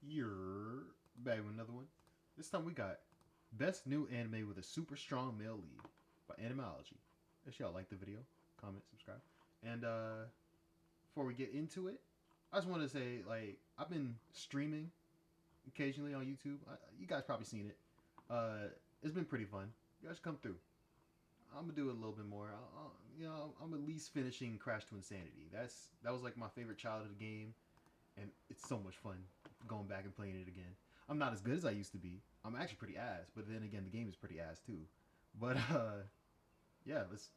You're back with another one. This time we got Best New Anime with a Super Strong Male Lead by Animology. If y'all like the video, comment, subscribe. And before we get into it, I just want to say, I've been streaming occasionally on YouTube. You guys probably seen it. It's been pretty fun. You guys should come through. I'm gonna do it a little bit more. I'm at least finishing Crash to Insanity. That was like my favorite childhood game, and it's so much fun going back and playing it again. I'm not as good as I used to be. I'm actually pretty ass, but then again, the game is pretty ass too. But yeah, that's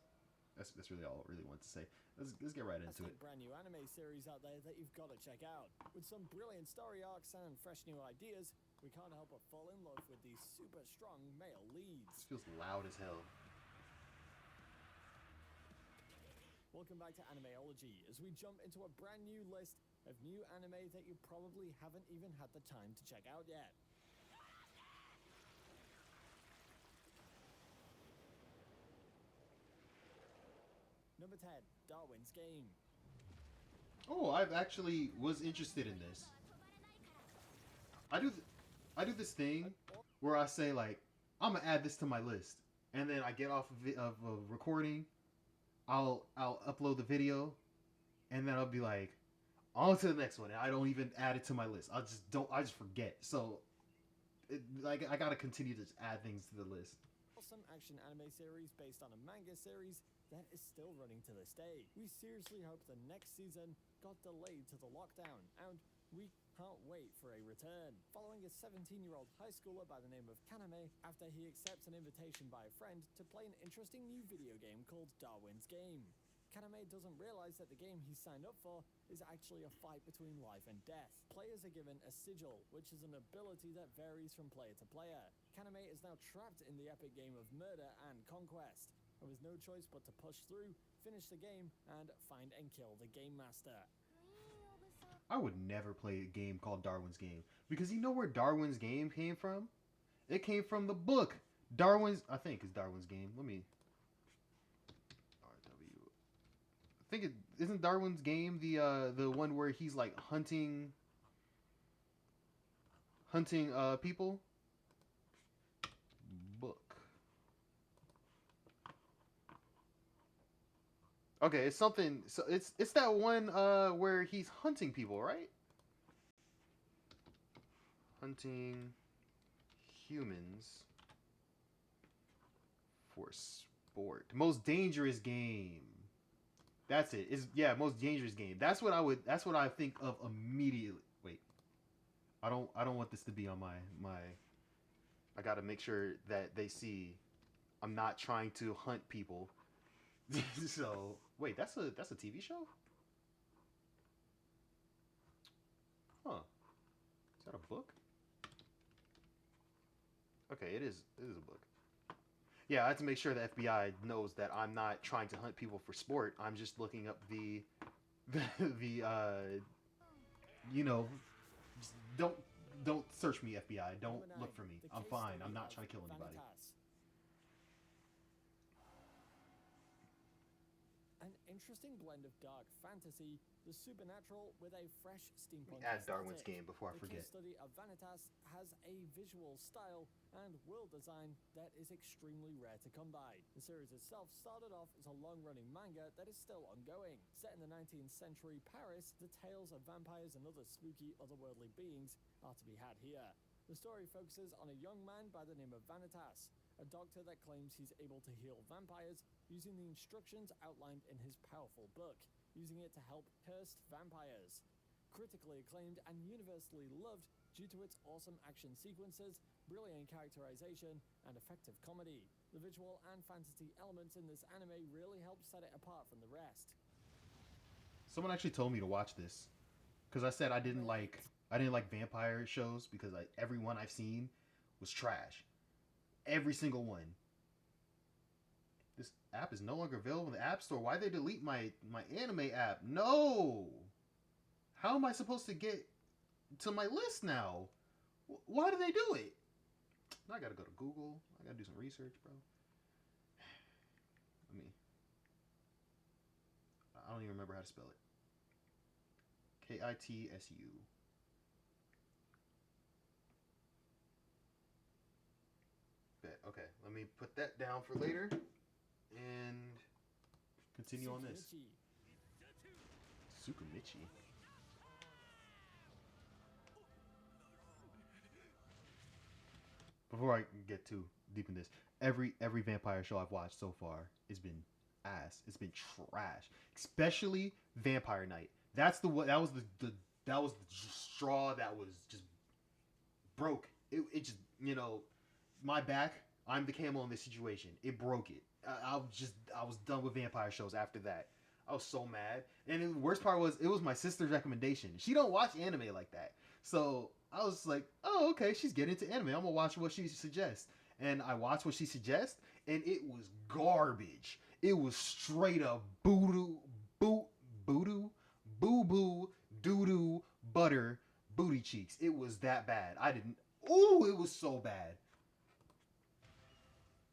really all I really want to say. Let's get right into it. That's a brand new anime series out there that you've got to check out. With some brilliant story arcs and fresh new ideas, we can't help but fall in love with these super strong male leads. This feels loud as hell. Welcome back to Animeology as we jump into a brand new list of new anime that you probably haven't even had the time to check out yet. Number 10, Darwin's Game. Oh, I've actually was interested in this. I do this thing where I say I'm gonna add this to my list, and then I get off of a recording. I'll upload the video, and then I'll be like, on to the next one. And I don't even add it to my list. I just forget. So, I gotta continue to add things to the list. Awesome action anime series based on a manga series that is still running to this day. We seriously hope the next season got delayed to the lockdown, and we can't wait for a return. Following a 17-year-old high schooler by the name of Kaname after he accepts an invitation by a friend to play an interesting new video game called Darwin's Game. Kaname doesn't realize that the game he signed up for is actually a fight between life and death. Players are given a sigil, which is an ability that varies from player to player. Kaname is now trapped in the epic game of murder and conquest, and with no choice but to push through, finish the game, and find and kill the game master. I would never play a game called Darwin's Game, because you know where Darwin's Game came from? It came from the book I think it's Darwin's Game. Let me I think isn't Darwin's Game the one where he's like hunting people? Book. Okay, it's something. So it's that one where he's hunting people, right? Hunting humans for sport. Most dangerous game. That's it. Most dangerous game. That's what I think of immediately. Wait. I don't want this to be on my I got to make sure that they see I'm not trying to hunt people. So, wait, that's a TV show? Huh. Is that a book? Okay, it is a book. Yeah, I have to make sure the FBI knows that I'm not trying to hunt people for sport. I'm just looking up the you know, just don't search me, FBI. Don't look for me. I'm fine. I'm not trying to kill anybody. An interesting blend of dark fantasy, the supernatural with a fresh steampunk Add aesthetic. Darwin's Game before I forget. The case study of Vanitas has a visual style and world design that is extremely rare to come by. The series itself started off as a long-running manga that is still ongoing. Set in the 19th century Paris, the tales of vampires and other spooky otherworldly beings are to be had here. The story focuses on a young man by the name of Vanitas, a doctor that claims he's able to heal vampires using the instructions outlined in his powerful book, using it to help cursed vampires. Critically acclaimed and universally loved due to its awesome action sequences, brilliant characterization, and effective comedy. The visual and fantasy elements in this anime really help set it apart from the rest. Someone actually told me to watch this because I said I didn't like vampire shows because every one I've seen was trash. Every single one. This app is no longer available in the App Store. Why did they delete my anime app? No! How am I supposed to get to my list now? Why do they do it? Now I gotta go to Google. I gotta do some research, bro. I don't even remember how to spell it. Kitsu. let me put that down for later and continue on this. Tsukimichi. Before I get too deep in this, every vampire show I've watched so far has been ass. It's been trash, especially Vampire Night. That was the straw that was just broke. It just my back. I'm the camel in this situation. It broke it. I was done with vampire shows after that. I was so mad. And the worst part was it was my sister's recommendation. She don't watch anime like that. So I was like, oh, okay, she's getting into anime. I'm gonna watch what she suggests. And I watched what she suggests, and it was garbage. It was straight up boo boo boo boo doo doo butter booty cheeks. It was that bad. I didn't. Ooh, it was so bad.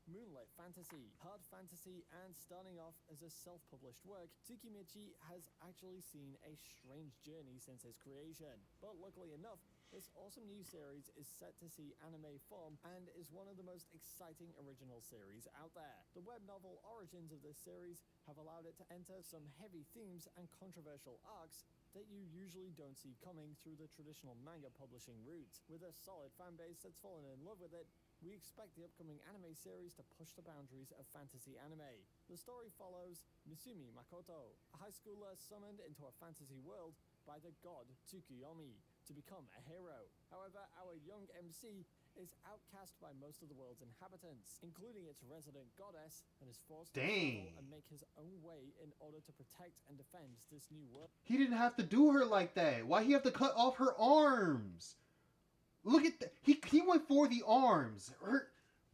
Moonlit fantasy, hard fantasy, and starting off as a self-published work, Tsukimichi has actually seen a strange journey since its creation. But luckily enough, this awesome new series is set to see anime form and is one of the most exciting original series out there. The web novel origins of this series have allowed it to enter some heavy themes and controversial arcs that you usually don't see coming through the traditional manga publishing route. With a solid fanbase that's fallen in love with it, we expect the upcoming anime series to push the boundaries of fantasy anime. The story follows Misumi Makoto, a high schooler summoned into a fantasy world by the god Tsukuyomi to become a hero. However, our young MC is outcast by most of the world's inhabitants, including its resident goddess, and is forced to travel and make his own way in order to protect and defend this new world. He didn't have to do her like that. Why he have to cut off her arms? Look at that. He went for the arms. Her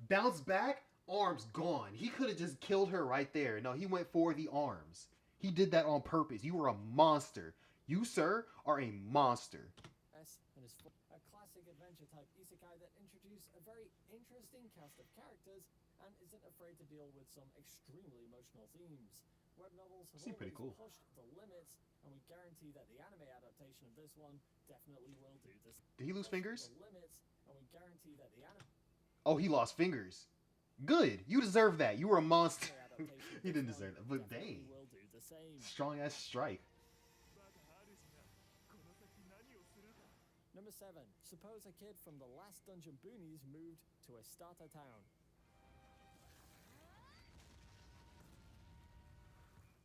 bounce back, arms gone. He could have just killed her right there. No, he went for the arms. He did that on purpose. You were a monster. You, sir, are a monster. And is a classic adventure type isekai that introduced a very interesting cast of characters and isn't afraid to deal with some extremely emotional themes. Web novels have always pushed the limits, and we guarantee that the anime adaptation of this one definitely will do this. Did he lose fingers? The limits, and we guarantee that the anime. Oh, he lost fingers. Good. You deserve that. You were a monster. He didn't deserve that. But dang. Will do the same. Strong ass strike. Number 7. Suppose a kid from the last dungeon boonies moved to a starter town.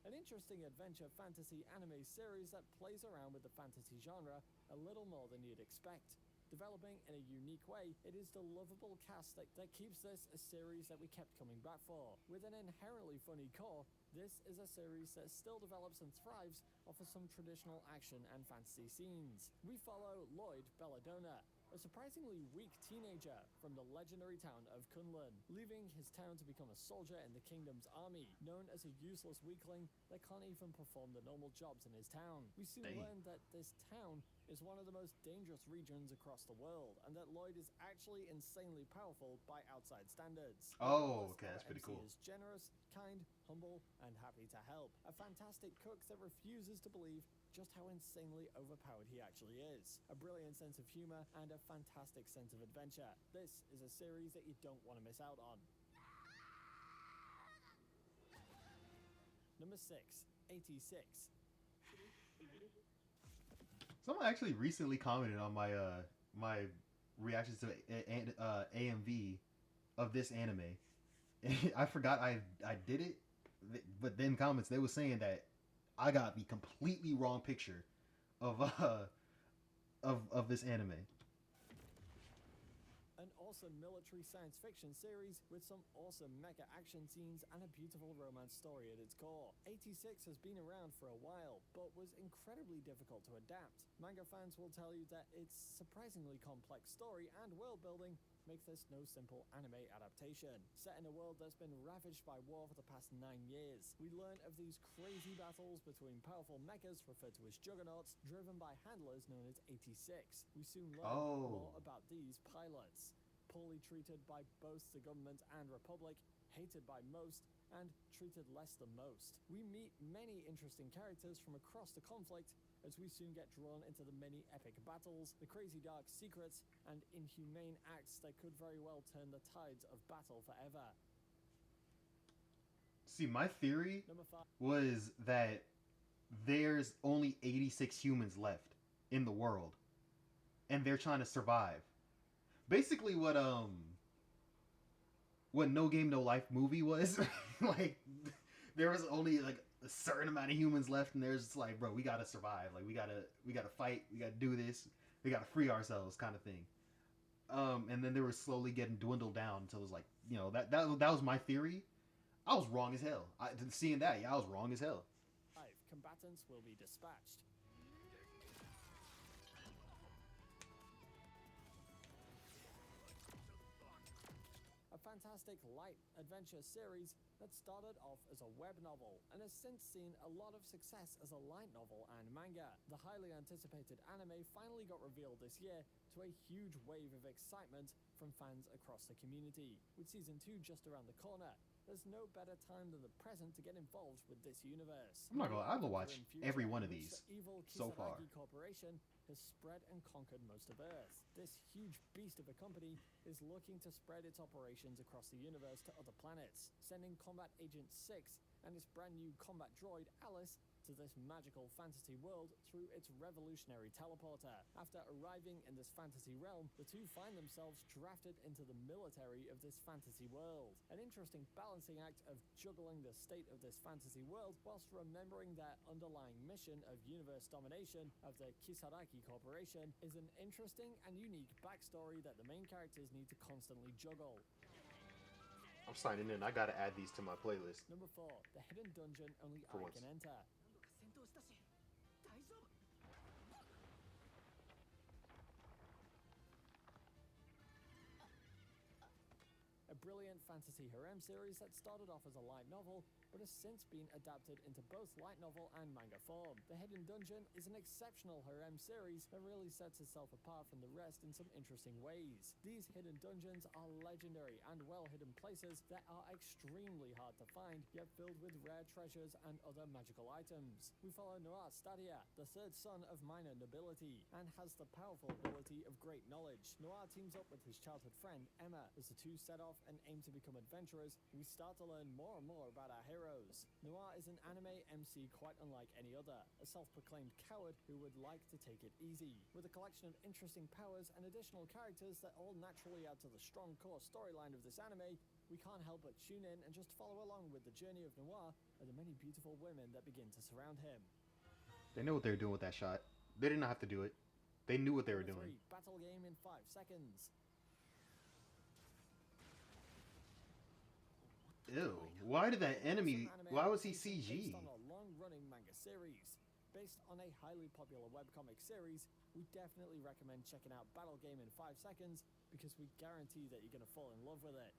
An interesting adventure fantasy anime series that plays around with the fantasy genre a little more than you'd expect. Developing in a unique way, it is the lovable cast that keeps this a series that we kept coming back for. With an inherently funny core, this is a series that still develops and thrives off of some traditional action and fantasy scenes. We follow Lloyd Belladonna, a surprisingly weak teenager from the legendary town of Kunlun, leaving his town to become a soldier in the kingdom's army, known as a useless weakling that can't even perform the normal jobs in his town. We soon learn that this town is one of the most dangerous regions across the world, and that Lloyd is actually insanely powerful by outside standards. Oh, okay, that's pretty cool. He is generous, kind, humble, and happy to help. A fantastic cook that refuses to believe just how insanely overpowered he actually is. A brilliant sense of humor and a fantastic sense of adventure. This is a series that you don't want to miss out on. Number 6, 86. Someone actually recently commented on my my reactions to AMV of this anime. I forgot I did it, but then comments they were saying that I got the completely wrong picture of this anime. An awesome military science fiction series with some awesome mecha action scenes and a beautiful romance story at its core. 86 has been around for a while, but was incredibly difficult to adapt. Manga fans will tell you that its surprisingly complex story and world building make this no simple anime adaptation. Set in a world that's been ravaged by war for the past 9 years, we learn of these crazy battles between powerful mechas referred to as juggernauts, driven by handlers known as 86. We soon learn more about these pilots. Poorly treated by both the government and Republic, hated by most, and treated less than most. We meet many interesting characters from across the conflict as we soon get drawn into the many epic battles, the crazy dark secrets, and inhumane acts that could very well turn the tides of battle forever. See, my theory Number 5. was that there's only 86 humans left in the world, and they're trying to survive. Basically, what No Game No Life movie was. Like, there was only like a certain amount of humans left, and there's just like, bro, we gotta survive. Like, we gotta fight. We gotta do this. We gotta free ourselves, kind of thing. And then they were slowly getting dwindled down until it was like, that was my theory. I was wrong as hell. Seeing that, I was wrong as hell. 5. Combatants will be dispatched. A fantastic light adventure series that started off as a web novel and has since seen a lot of success as a light novel and manga. The highly anticipated anime finally got revealed this year to a huge wave of excitement from fans across the community. With season 2 just around the corner, there's no better time than the present to get involved with this universe. I'm not gonna lie, I've watched every one of these evil so far. Kisaragi Corporation has spread and conquered most of Earth. This huge beast of a company is looking to spread its operations across the universe to other planets, sending Combat Agent 6 and its brand new combat droid Alice to this magical fantasy world through its revolutionary teleporter. After arriving in this fantasy realm, the two find themselves drafted into the military of this fantasy world. An interesting balancing act of juggling the state of this fantasy world whilst remembering their underlying mission of universe domination of the Kisaragi Corporation is an interesting and unique backstory that the main characters need to constantly juggle. I'm signing in. I gotta add these to my playlist. Number 4. The hidden dungeon only For I once. can enter. A brilliant fantasy harem series that started off as a light novel but has since been adapted into both light novel and manga form. The Hidden Dungeon is an exceptional harem series that really sets itself apart from the rest in some interesting ways. These hidden dungeons are legendary and well-hidden places that are extremely hard to find, yet filled with rare treasures and other magical items. We follow Noir Stadia, the third son of minor nobility, and has the powerful ability of great knowledge. Noir teams up with his childhood friend, Emma. As the two set off and aim to become adventurers, we start to learn more and more about our heroes. Noir is an anime MC quite unlike any other, a self-proclaimed coward who would like to take it easy. With a collection of interesting powers and additional characters that all naturally add to the strong core storyline of this anime, we can't help but tune in and just follow along with the journey of Noir and the many beautiful women that begin to surround him. They know what they were doing with that shot. They did not have to do it. They knew what they were Number doing. 3. Battle game in 5 seconds. Ew. Why did that enemy... Why was he CG? Based on a long-running manga series. Based on a highly popular webcomic series, we definitely recommend checking out Battle Game in 5 seconds because we guarantee that you're going to fall in love with it.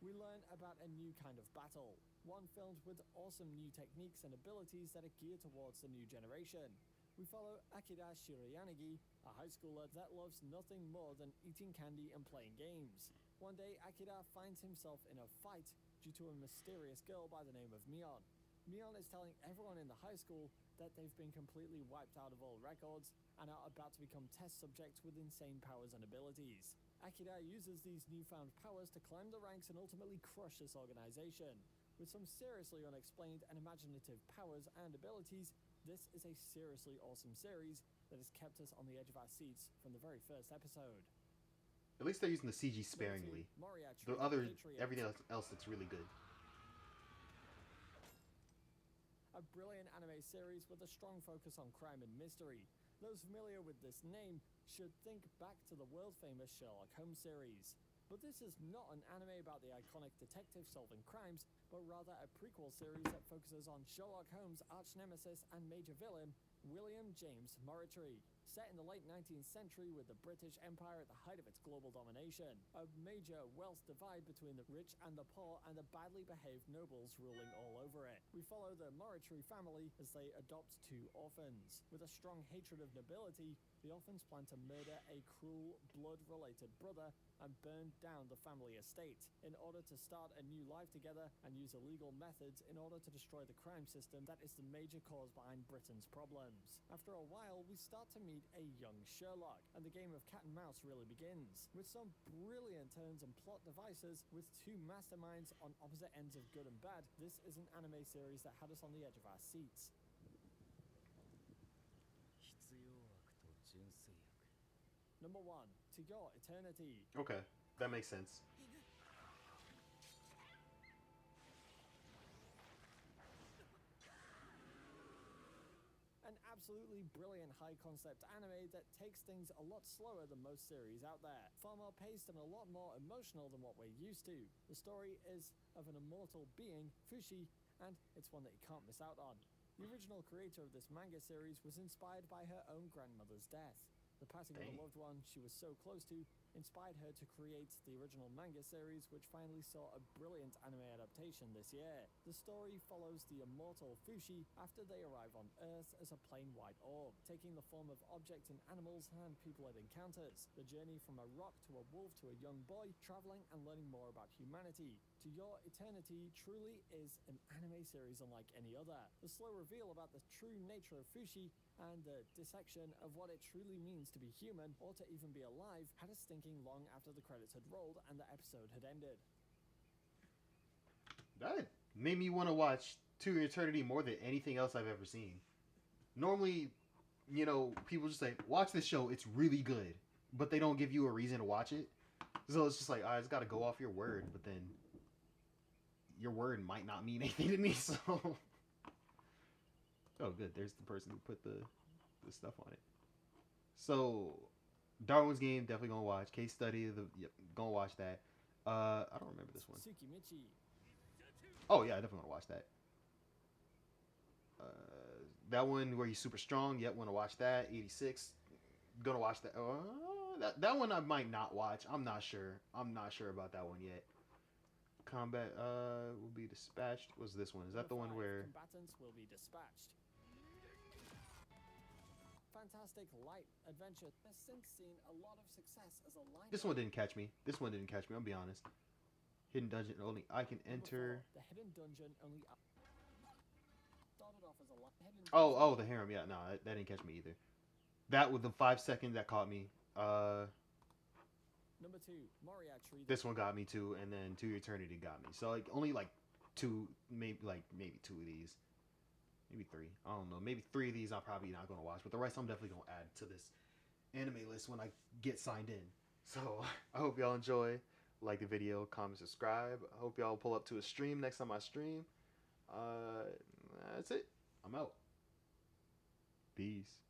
We learn about a new kind of battle, one filmed with awesome new techniques and abilities that are geared towards the new generation. We follow Akira Shirayanagi, a high schooler that loves nothing more than eating candy and playing games. One day, Akira finds himself in a fight due to a mysterious girl by the name of Mion. Mion is telling everyone in the high school that they've been completely wiped out of all records and are about to become test subjects with insane powers and abilities. Akira uses these newfound powers to climb the ranks and ultimately crush this organization. With some seriously unexplained and imaginative powers and abilities, this is a seriously awesome series that has kept us on the edge of our seats from the very first episode. At least they're using the CG sparingly. The other, everything else that's really good. A brilliant anime series with a strong focus on crime and mystery. Those familiar with this name should think back to the world-famous Sherlock Holmes series. But this is not an anime about the iconic detective solving crimes, but rather a prequel series that focuses on Sherlock Holmes' arch-nemesis and major villain, William James Murray. Set in the late 19th century with the British Empire at the height of its global domination, a major wealth divide between the rich and the poor and the badly behaved nobles ruling all over it. We follow the Murray family as they adopt 2 orphans. With a strong hatred of nobility, the orphans plan to murder a cruel, blood-related brother and burn down the family estate in order to start a new life together and use illegal methods in order to destroy the crime system that is the major cause behind Britain's problems. After a while, we start to meet a young Sherlock, and the game of cat and mouse really begins, with some brilliant turns and plot devices with two masterminds on opposite ends of good and bad. This is an anime series that had us on the edge of our seats. Number 1, To Your Eternity. Okay, that makes sense. An absolutely brilliant high-concept anime that takes things a lot slower than most series out there. Far more paced and a lot more emotional than what we're used to. The story is of an immortal being, Fushi, and it's one that you can't miss out on. The original creator of this manga series was inspired by her own grandmother's death. The passing of a loved one she was so close to inspired her to create the original manga series, which finally saw a brilliant anime adaptation this year. The story follows the immortal Fushi after they arrive on Earth as a plain white orb, taking the form of objects and animals and people it encounters. The journey from a rock to a wolf to a young boy, traveling and learning more about humanity. To Your Eternity truly is an anime series unlike any other. The slow reveal about the true nature of Fushi and the dissection of what it truly means to be human or to even be alive had us thinking long after the credits had rolled and the episode had ended. That made me want to watch To Eternity more than anything else I've ever seen. Normally, you know, people just say, watch this show, it's really good. But they don't give you a reason to watch it. So it's just like, I just got to go off your word. But then your word might not mean anything to me, so... Oh, good. There's the person who put the stuff on it. So, Darwin's Game, definitely gonna watch. Case Study, gonna watch that. I don't remember this one. Tsukimichi. Oh yeah, I definitely wanna watch that. That one where he's super strong. Yep, wanna watch that. 86. Gonna watch that. That one I might not watch. I'm not sure. I'm not sure about that one yet. Combat will be dispatched. What's this one? Is that the one where combatants will be dispatched? Fantastic light adventure has since seen a lot of success as a line. This one didn't catch me. This one didn't catch me. I'll be honest. Hidden dungeon only I can enter. The hidden dungeon only started off as a Oh, the harem. Yeah, no, that didn't catch me either. That with the 5 seconds that caught me. Number 2, Moriarty. This one got me too, and then To Eternity got me. So like only like two, maybe two of these. Maybe 3. I don't know. Maybe 3 of these I'm probably not going to watch. But the rest I'm definitely going to add to this anime list when I get signed in. So I hope y'all enjoy. Like the video, comment, subscribe. I hope y'all pull up to a stream next time I stream. That's it. I'm out. Peace.